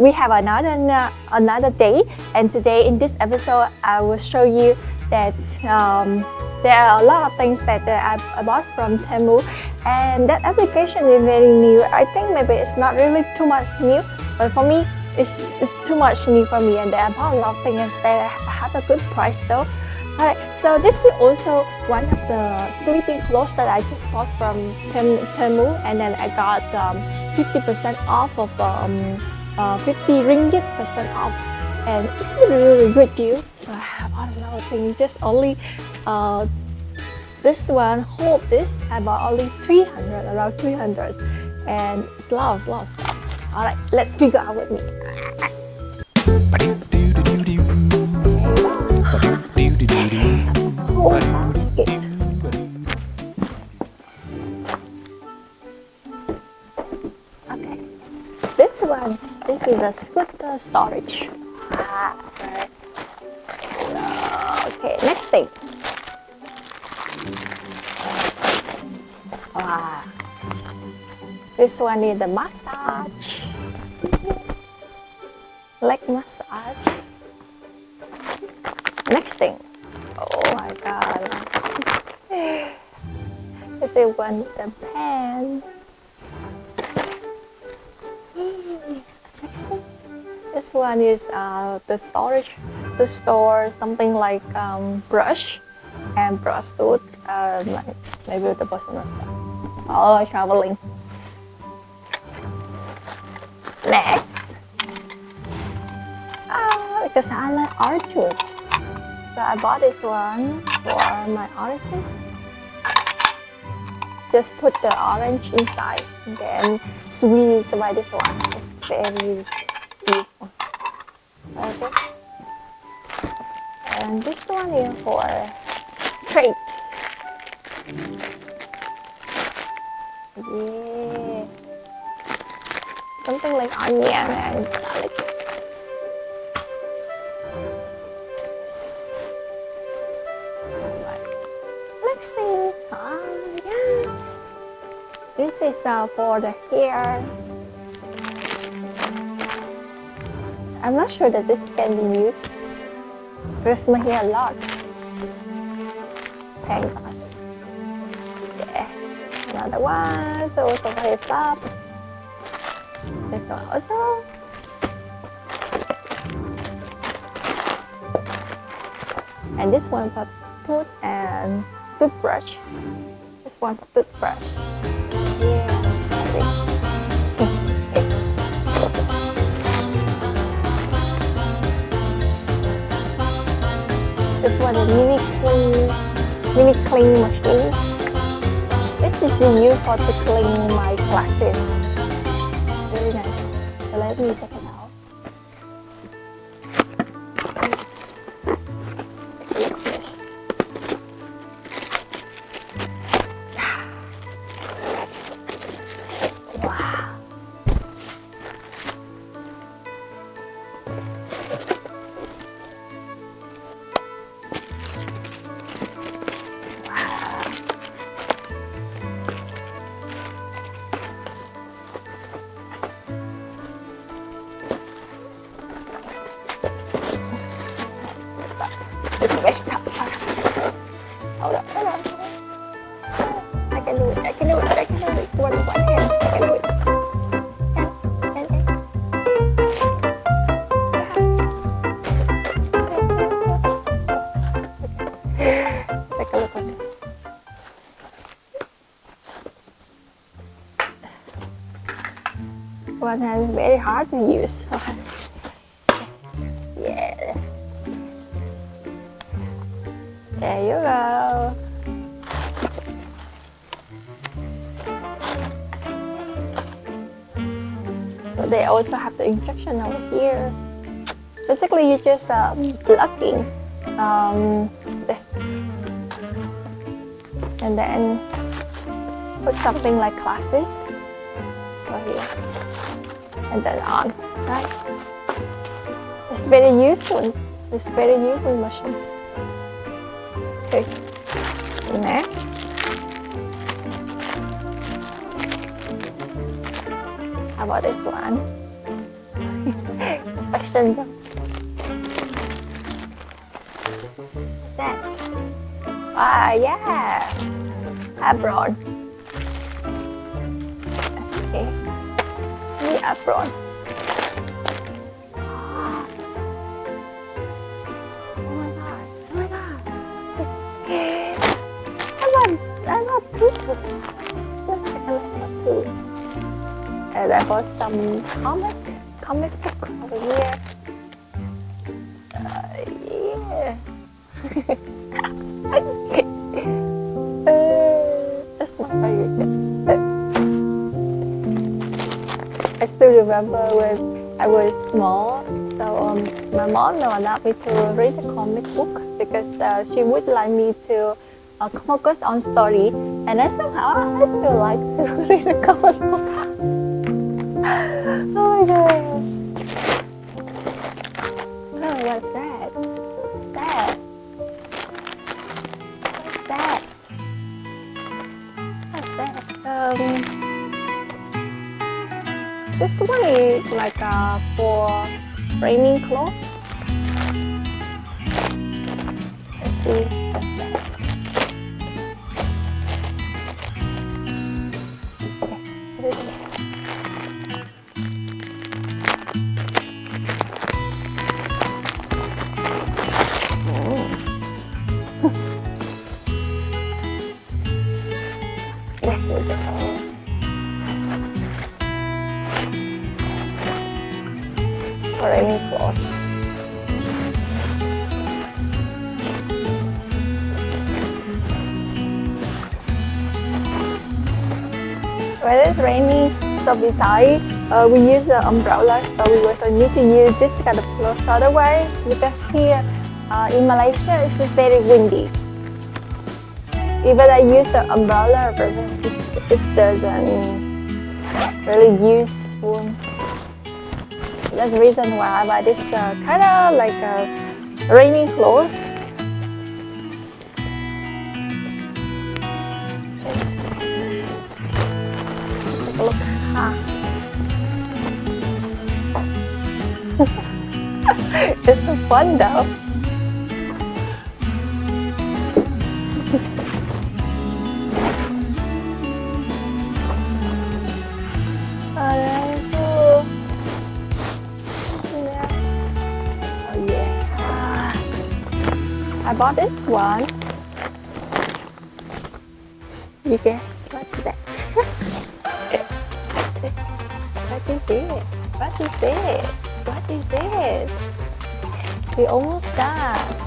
we have another day, and today in this episode I will show you that there are a lot of things that I bought from Temu, and that application is very new. I think maybe it's not really too much new, but for me it's too much new for me, and I bought a lot of things that have a good price though. Alright, so this is also one of the sleeping clothes that I just bought from Temu, and then I got 50% off of 50 ringgit percent off, and this is a really good deal. So I bought a lot of things. Just only this one, hold this, I bought only 300, around 300, and it's a lot of stuff. Alright, let's figure out with me. Whole basket. Okay, this is a scooter storage. Right. Okay, next thing. Wow. This one is the massage. Leg massage. Next thing. Oh my god. This is one with the pen. Next thing. This one is the storage to store something like brush and brush tooth, like maybe the personal stuff. Oh, traveling. Next. Because I like oranges. So I bought this one for my oranges. Just put the orange inside and then squeeze by this one. It's very beautiful. Okay. And this one is for crate. Yeah. Something like onion and garlic. Next thing, yeah. This is for the hair. I'm not sure that this can be used because my hair a lot. Thank God. Yeah. Another one, so also hair stuff. This one also. And this one for tooth and toothbrush. This one for toothbrush. Yeah, like this. This one is mini clean machine. This is used for to clean my glasses. It's very nice. So let me check it out. It's very tough. Hold up. I can do it. One hand. I can do it. Take a look at this. One hand is very hard to use. Yeah. There you go. So they also have the instruction over here. Basically, you just plugging this, and then put something like glasses over here, and then on. Right? It's very useful. It's very useful machine. Okay. Next. How about this one? What's that? Ah, yeah. Apron. Okay. The apron. And I bought some comic book over here. Yeah. That's my favorite. I still remember when I was small, so my mom allowed me to read a comic book because she would like me to focus on story, and I somehow I still like to read a comic book. Oh my god! Oh, what's that? What's that? What's that? What's that? This one is like for framing clothes. Let's see. What's that? Framing clothes. When it's raining, so beside we use the umbrella, so we also need to use this kind of clothes. Otherwise, because here in Malaysia it's very windy. Even I use the umbrella, but it doesn't really useful. That's the reason why I buy this kind of like raining clothes. Take a look. It's so fun though. I bought this one. You guess what's that? What is it? What is it? What is it? We almost done.